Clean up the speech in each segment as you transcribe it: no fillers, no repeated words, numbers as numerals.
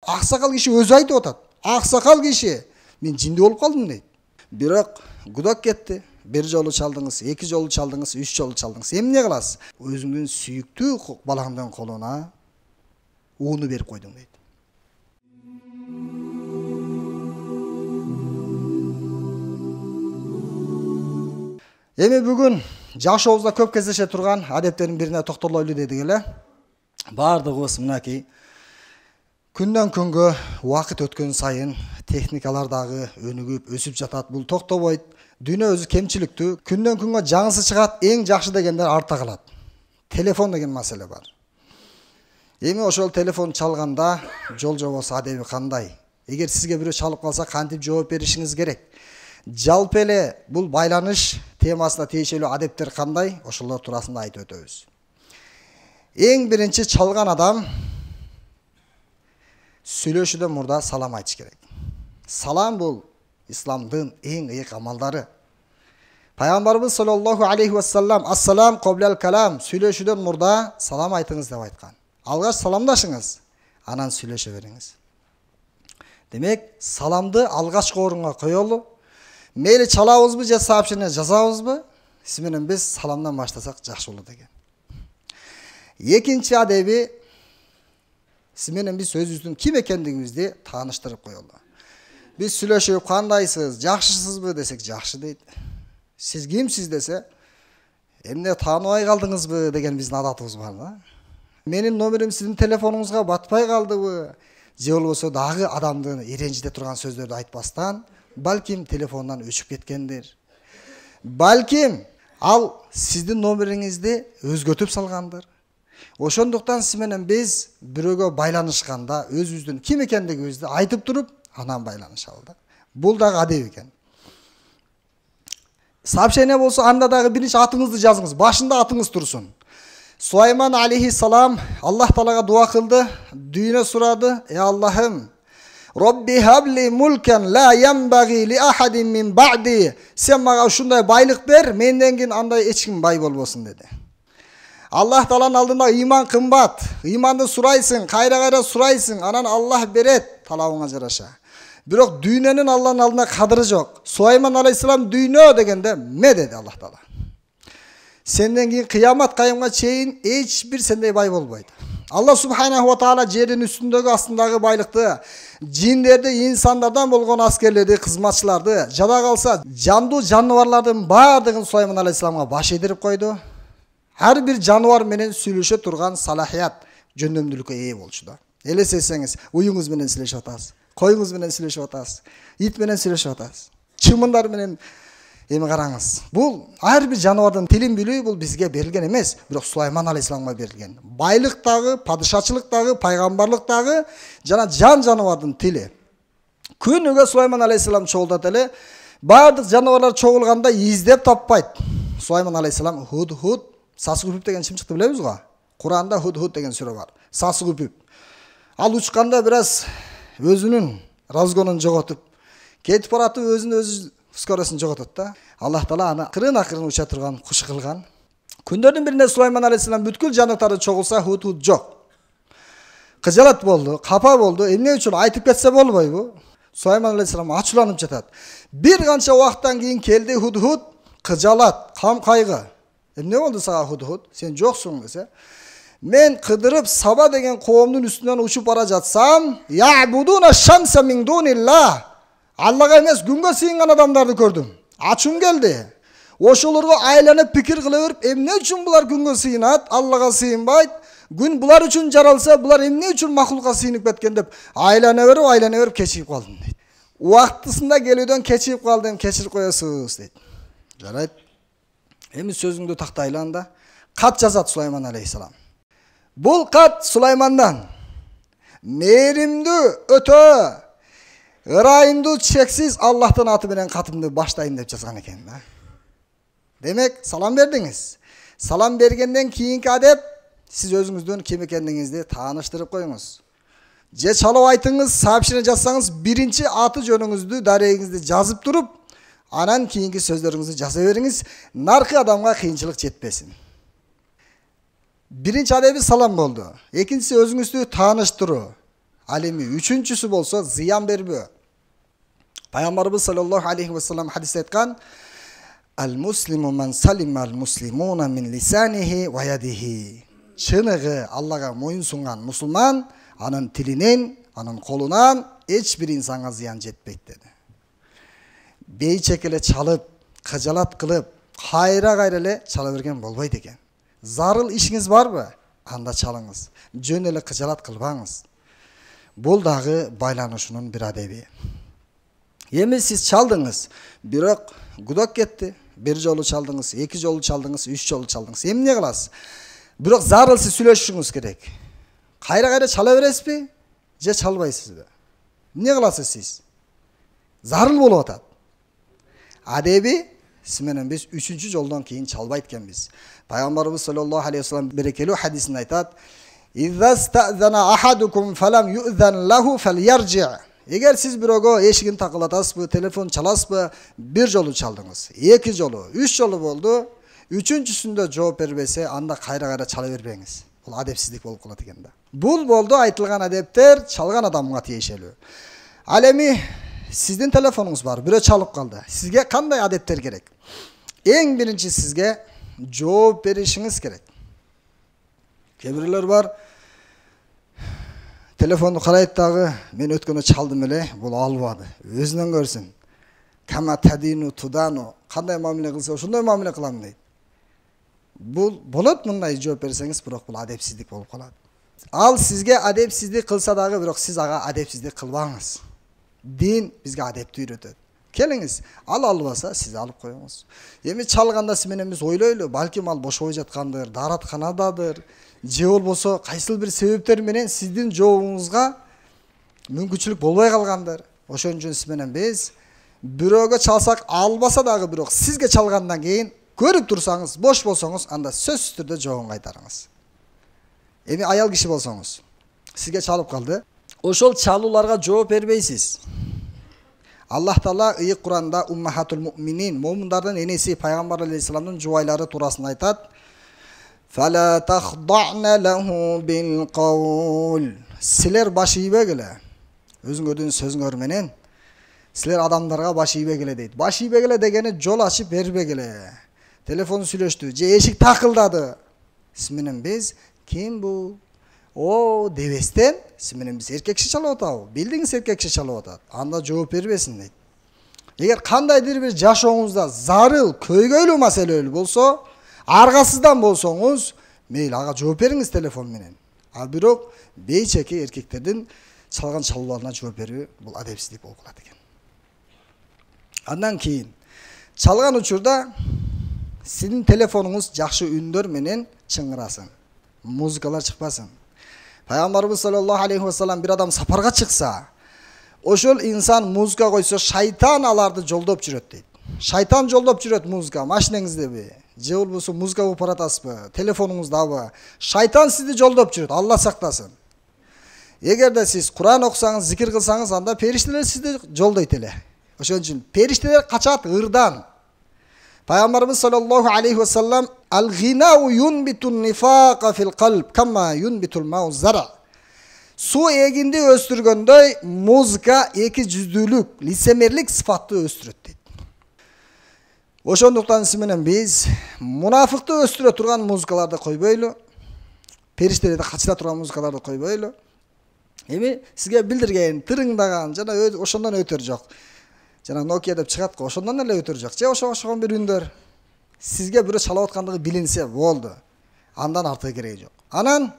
Аксакал киши өзү айтып атат. Аксакал киши, мен жинди болуп калдым дейт. Бирок гудок кетти. Bir жолу чалдыңыз, 2 жолу чалдыңыз, 3 жолу чалдыңыз. Эмне кыласыз? Өзүңдүн сүйүктүү балаңдын колуна ууну берип койдуң дейт. Эми бүгүн жашообузда көп кездеше турган адептердин бирине токтолойлу дедик эле. Бардыгыбыз мынакей күндөн күнгө убакыт өткөн сайын техникалар дагы өнүгүп, өсүп жатат. Бул токтобойт. Дүйнө өзү кемчиликтүү. Күндөн күнгө жаңысы чыгат, эң жакшы дегендер артта калат. Телефон деген маселе бар. Эми ошол телефон чалганда жол жобосу адеби кандай? Эгер сизге бирөө чалып калса кантип жооп беришиңиз керек? Жалпы эле бул байланыш темасына тиешелүү адептер кандай? Ошолор туурасында айтып өтөбүз. Эң биринчи чалган адам сүйлөшүүдөн мурда салам айтыш керек. Салам бул İslam'dın en ıyık amalları. Peygamberimiz sallallahu aleyhi ve sellem assalam qoblal kalam süйлөшүүдөн murda salam aytыңыз деп айткан. Алгаш саламдашыңыз, анан сүйлөшө бериңиз. Демек, саламды алгачкы орунга коелу. Мейли чалабызбы же сообщение жазабызбы? Сиз менен биз саламдан баштасак жакшы болот экен. Экинчи адеби сиз менен биз өзүбүздүн ким экендигибизди тааныштырып коелу. Biz сүйлөшүп кандайсыз, жакшысызбы десек жакшы дейт. Сиз кимсиз десе, эмне тааныбай калдыңызбы деген биздин адатыбыз бар да. Менин номерим сиздин телефонуңузга батпай калдыбы? Же болбосо дагы адамды иренжите турган сөздөрдү айтпастан, балким телефондан өчүп кеткендир. Балким ал сиздин номериңизди өзгөртүп салгандыр. Ошондуктан сиз менен биз бирөөгө байланышканда өзүбүздүн ким экендигибизди айтып туруп, анан байланышалы да. Бул дагы адеп экен. Сообщение болсо анда дагы биринчи атыңызды жазыңыз, башында атыңыз турсун. Сулайман алейхиссалам Аллах Таалага дуа кылды, дүйнө сурады: "Ey Allah'ım, Rabbi habli mulken la yanbaghi li ahadin min ba'di." Sen mага ушундай байлык бер, менден кийин андай эч ким бай болбосун деди. Аллах Тааланын алдында иман кымбат. Иманды сурайсың, кайра сурайсың, анан Аллах берет талабыңа жараша. Бирок дүйнөнүн Алланын алдында кадыры жок. Сулайман алейхиссалам дүйнө дегенде ме деди Аллах Таала. Сенден кийин кыямат кайымга чейин эч бир сендей бай болбойт. Алла субханаху ва таала жердин үстүндөгү астындагы байлыкты, жиндерди, инсандардан болгон аскерлерди, кызматчыларды, жада калса жандуу жаныбарлардын баардыгын Сулайман алейхиссаламга баш ийдирип койду. Ар бир жаныбар менен сүйлөшө турган салахият, жөндөмдүүлүккө ээ болчу да. Элестесеңиз, уюңуз менен сүйлөшүп атасыз, коюңуз менен сүйлөшүп атасыз, ит менен сүйлөшүп атасыз, чымындар менен. Эми караңыз, бул ар бир жаныбардын тилин билүү бул бизге берилген эмес, бирок Сулайман алейхиссаламга берилген. Байлыктагы, падышачылыктагы, пайгамбарлыктагы жана жан жаныбардын тили. Күнүгө Сулайман алейхиссалам чогултат эле, баардык жаныбарлар чогулганда издеп таппайт. Сулайман алейхиссалам худ сасыгүпүп деген чымчыкты билебиз го? Куранда худ деген сүрө бар. Сасыгүпүп. Ал учканда бир аз өзүнүн разгонун жоготуп, кетип баратып өзүн скоросун жоготот да. Аллах Таала аны акырын уча турган куш кылган. Күндөрдүн биринде Сулайман алейхиссалам бүткүл жаныбарлары чогулса худ жок. Кыжалат болду, капа болду. Эмне үчүн айтып кетсе болбойбу? Сулайман алейхиссалам ачууланып жатат. Бир канча убакыттан кийин келди худ, кыжалат, кам кайгы. Эмне болду сага худ? Сен жоксуң десе. Мен кыдырып Саба деген коомдун үстүнөн учуп бара жатсам, я'будуна шамса мин дунилlah. Аллага эмес күнгө сыйынган адамдарды көрдүм. Ачуум келди. Ошолорго айланып пикир кыла берип, эмне үчүн булар күнгө сыйынат, Аллага сыйынбайт? Күн булар үчүн жаралса, булар эмне үчүн макулукка сыйынып кеткен деп айлана берип кечирип калдым дейт. Убактысында келүүдөн кечирип калдым, кечирип коесуз дейт. Жарайт. Эми сөзүңдү тактайлы анда. Кат жазат Сулайман алейхиссалам. Бул кат Сулаймандан. Мээримдүү өтө ырайымдуу чексиз Аллахтын аты менен катымды баштайм деп жазган экен да. Демек, салам бердиңиз. Салам бергенден кийинки адеп, сиз өзүңүздүн ким экендигиңизди тааныштырып коюңуз. Же чалып айтыңыз, сообщение жазсаңыз, биринчи аты жөнүңүздү, дарегиңизди жазып туруп, анан кийинки сөздөрүңүздү жаза бериңиз, наркы адамга кыйынчылык жетпесин. Биринчи адеби салам болду. Экинчиси өзүңүздү тааныштыруу. Ал эми үчүнчүсү болсо зыян бербөө. Пайгамбарыбыз саллаллаху алейхи ва саллам хадисте айткан: Ал-муслиму ман салима ал-муслимуна мин лисанихи ва ядихи. Чыныгы Аллага моюн сунган мусулман анын тилинен, анын колунан эч бир инсанга зыян жетпейт деди. Бейчек эле чалып, кыжалат кылып, кайра эле чала берген болбойт экен. Зарыл ишиңиз барбы? Анда чалыңыз. Жөн эле кыжалат кылбаңыз. Бул дагы байланышынын бир адеби. Эми сиз чалдыңыз, бирок гудок кетти. Бир жолу чалдыңыз, эки жолу чалдыңыз, үч жолу чалдыңыз. Эмне кыласыз? Бирок зарыл сиз сүйлөшүшүңүз керек. Кайра чала бересизби? Же чалбайсызбы? Эмне кыласыз сиз? Зарыл болуп атат. Адеби сиз менен биз үчүнчү жолдон кийин чалбайт экенбиз. Пайгамбарыбыз саллаллаху алейхи ва саллам берекелүү хадисинде айтат: "Иза стазана ахадукум фалам ю'зан лаху фальярджи". Эгер сиз бирөөгө эшигин такылатасызбы, телефон чаласызбы, бир жолу чалдыңыз, эки жолу, үч жолу болду, үчүнчүсүндө жооп бербесе, анда кайра чала бербеңиз. Бул адепсиздик болуп калат экен да. Бул болду айтылган адептер чалган адамга тиешелүү. Ал эми сиздин телефонуңуз бар, бирөө чалып калды. Сизге кандай адептер керек? Эң биринчи сизге жооп беришиңиз керек. Кээ бирлер бар, телефонду карайт дагы, мен өткөндө чалдым эле, бул албады. Өзүнөн көрсүн. Кама тадину тудану, кандай мамиле кылса ошондой мамиле кылам дейт. Бул болот мындай жооп берсеңиз, бирок бул адепсиздик болуп калат. Ал сизге адепсиздик кылса дагы, бирок сиз ага адепсиздик кылбаңыз. Дин бизге адепти үйрөтөт. Келиңиз, ал албаса сиз алып коюңуз. Эми чалганда сиз менен биз ойлойлу, балким ал бошобой жаткандыр, дааратканададыр, же болбосо кайсыл бир себептер менен сиздин жообуңузга мүмкүнчүлүк болбой калгандыр. Ошон үчүн сиз менен биз бирөөгө чалсак албаса дагы, бирок сизге чалгандан кийин көрүп турсаңыз, бош болсоңуз, анда сөзсүз түрдө жообун кайтарыңыз. Эми аял киши болсоңуз, сизге чалып калды, ошол чалууларга жооп бербейсиз. Аллах Таала ыйык Куранда уммахатул муъминин, момундардын энеси пайгамбар алейхиссаламдын жубайлары туурасында айтат: "Фала тахдана лаху бил каул". Силер баш ийбегиле. Өзүңөрдүн сөзүңөр менен силер адамдарга баш ийбегиле дейт. Баш ийбегиле дегени жол ачып бербегиле. Телефон сүйлөштү, же эшик такылдады. Сиз менен биз ким бул? О, дебестен, сиз менен биз эркек киши чалып атабы? Билдиңиз, эркек киши чалып атат. Анда жооп бербесин дейт. Эгер кандайдыр бир жашооңузда зарыл, көйгөйлүү маселелүү болсо, аргасыздан болсоңуз, мейли ага жооп бериңиз телефон менен. А бирок бейчеки эркектердин чалган чалууларына жооп берүү бул адепсиздик болуп калат экен. Андан кийин чалган учурда сиздин телефонуңуз жакшы үндөр менен чыңгырасын. Музыкалар чыкпасын. Пайгамбарыбыз саллаллаху алейхи ва саллам бир адам сапарга чыкса, ошол инсан музыка койсо, шайтан аларды жолдоп жүрөт дейт. Шайтан жолдоп жүрөт музыка, машинеңиздеби, же болбосо музыка угуп баратасызбы, телефонуңуздабы. Шайтан сизди жолдоп жүрөт, Алла сактасын. Эгерде сиз Куран окусаңыз, зикир кылсаңыз, анда периштелер сизди жолдойт эле. Ошон үчүн периштелер качат ырдан. Пайгамбарыбыз саллаллаху алейхи ва саллам: "Ал-гинау юнбитун нифака фил калб, кама юнбитул мау зара". Суу эгинди өстүргөндөй, музыка эки жүздүүлүк, лицемерлик сыфатты өстүрөт дейт. Ошондуктан сиз менен биз мунафыкты өстүрө турган музыкаларды койбойлу, периштелерди качыра турган музыкаларды койбойлу. Эми сизге билдирген, тырыңдаган жана ошондон өтөр жок. Жана Nokia деп чыгат го, ошондон эле өтөр жок. Же ошогон бир үндөр сизге бирөө чалып аткандыгы билинсе болду. Андан артыгы кереги жок. Анан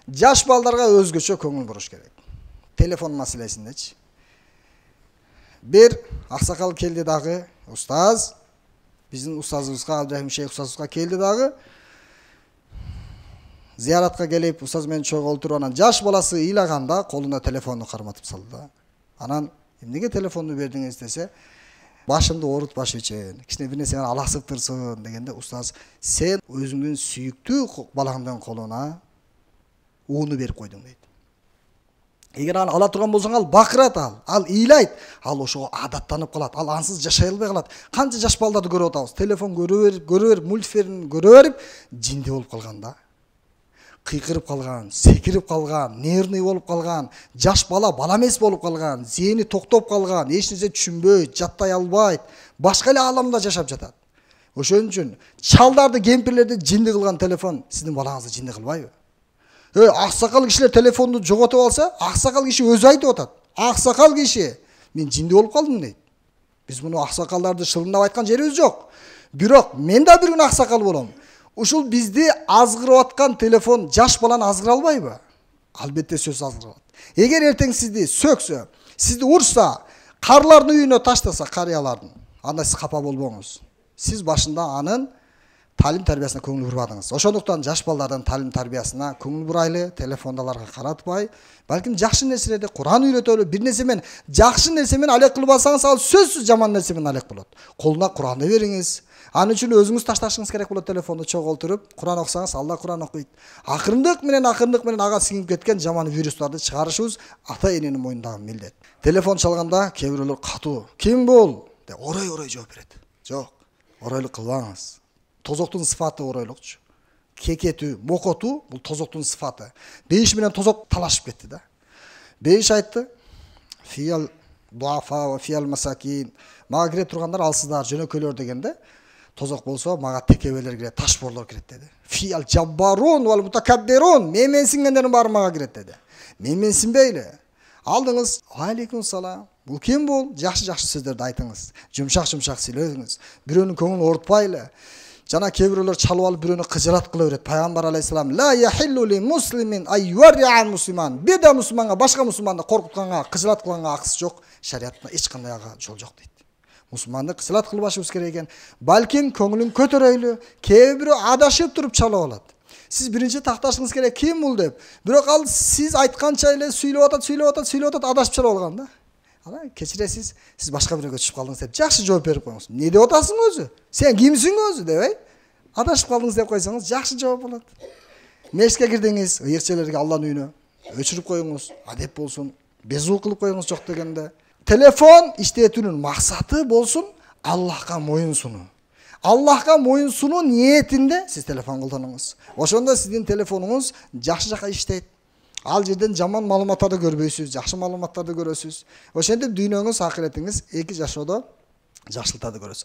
жаш балдарга өзгөчө көңүл буруш керек. Телефон маселесиндечи. Бир аксакал келди дагы, устаз, биздин устазыбызга, Абдрахим шейх устазыбызга келди дагы. Зияратка келип, устаз менен чогуу олтуруп, анан жаш баласы ыйлаганда колуна телефонду карматып салды да. Анан эмнеге телефонду бердиңиз десе, башымды оорутпаш үчүн, кичине бир нерсе аласып турсун дегенде, устаз, сен өзүңдүн сүйүктүү балаңдын колуна ууну берип койдуң дейт. Эгер аны ала турган болсоң, ал бакырат, ал ыйлайт, ал ошого адаттанып калат, ал ансыз жашай албай калат. Канча жаш балдарды көрүп атабыз, телефон көрө берип, мультфильм көрө берип, жинди болуп калган да. кыйкырып калган, секирип калган, нервный болуп калган, жаш бала бала эмес болуп калган, зээни токтоп калган, эч нерсе түшүнбөйт, жаттай албайт, башка эле ааламда жашап жатат. Ошон үчүн чалдарды, кемпирлерди жинди кылган телефон сиздин балаңызды жинди кылбайбы? Аксакал кишилер телефонду жоготуп алса, аксакал киши өзү айтып атат. Аксакал киши, мен жинди болуп калдым дейт. Биз муну аксакалдарды шылынап айткан жерибиз жок. Бирок мен да бир күн аксакал болом. Ушул бизди азгырып аткан телефон жаш баланы азгыра албайбы? Албетте сөзсүз азгыра алат. Эгер эртең сизди сөксө, сизди урса, карлардын үйүнө таштаса, карыялардын, анда сиз капа болбоңуз. Сиз башында анын талим тарбиясына көңүл бурбадыңыз. Ошондуктан жаш балдардын талим тарбиясына көңүл бурайлы, телефондаларга каратпай, балким жакшы нерселерди Кур'ан үйрөтөлү, бир нерсе менен жакшы нерсе менен алек кылбасаңыз, ал сөзсүз жаман нерсе менен алек болот. Колуна Кур'анды бериңиз. Анын үчүн өзүңүз ташташыңыз керек болот телефонду чогултуруп, Кур'ан окусаңыз, Алла Кур'ан окуйт. Акырындык менен ага сиңип кеткен жаман вирустарды чыгарышыбыз ата эненин мойнундагы милдет. Телефон чалганда кээ бирөөлөр катуу, ким бул деп орой жооп берет. Жок, оройлук кылбаңыз. Тозоктун сыфаты оройлукчу. Кекетүү, мокотуу бул тозоктун сыфаты. Бейиш менен тозок талашып кетти да. Бейиш айтты: "Фиял дуафа ва фиял масакин." Мага кире тургандар алсыздар, жөнөкөйлөр дегенде, тозок болсо мага текебелер кирет, ташборлор кирет деди. Фиял жаббарун вал мутакаббирун. Менсингендердин баары мага кирет деди. Менсинбейли. Алдыңыз, алейкум салам. Бул ким бул? Жакшы сөздөрдү айтыңыз. Жумшак сүйлөңүз. Бирөөнүн көңүлүн оорутпайлы. Жана кээ бирөөлөр чалып алып бирөөнү кыжырат кыла берет. Пайгамбар алейхисалам: "Ла яхиллу ли муслимин айюриан мусlimан." Бир да мусулманга, башка мусулманды коркутканга, кыжырат кылганга акысы жок. Шариятта эч кандай жол жок дейт. Мусулманды кыжырат кылбашыбыз керек экен. Балким көңүлүн көтөрөйлү. Кээ бирөө адашып туруп чалып алат. Сиз биринчи такташыңыз керек, ким бул деп. Бирок ал сиз айтканча эле сүйлөп атат, адашып чалып алган да. Ана кечиресиз, сиз башка бирөөгө түшүп калдыңыз деп жакшы жооп берип коюңуз. Не деп атасың өзү? Сен кимсиң өзү деп, адашып калдыңыз деп койсоңуз жакшы жооп болот. Мешке кирдиңиз, ыйыкчелерге Алланын үйүнө өчүрүп коюңуз, адеп болсун, безуу кылып коюңуз жок дегенде. Телефон иштетүүнүн максаты болсун Аллахка моюн сунуу. Аллахка моюн сунуу ниетинде сиз телефон колдонуңуз. Ошондо сиздин телефонуңуз жакшы жака иштейт. Ал жерден жаман маалыматтарды көрбөйсүз, жакшы маалыматтарды көрөсүз. Ошентип дүйнөңүз, акыретиңиз эки жашоодо жакшылыктарды көрөсүз.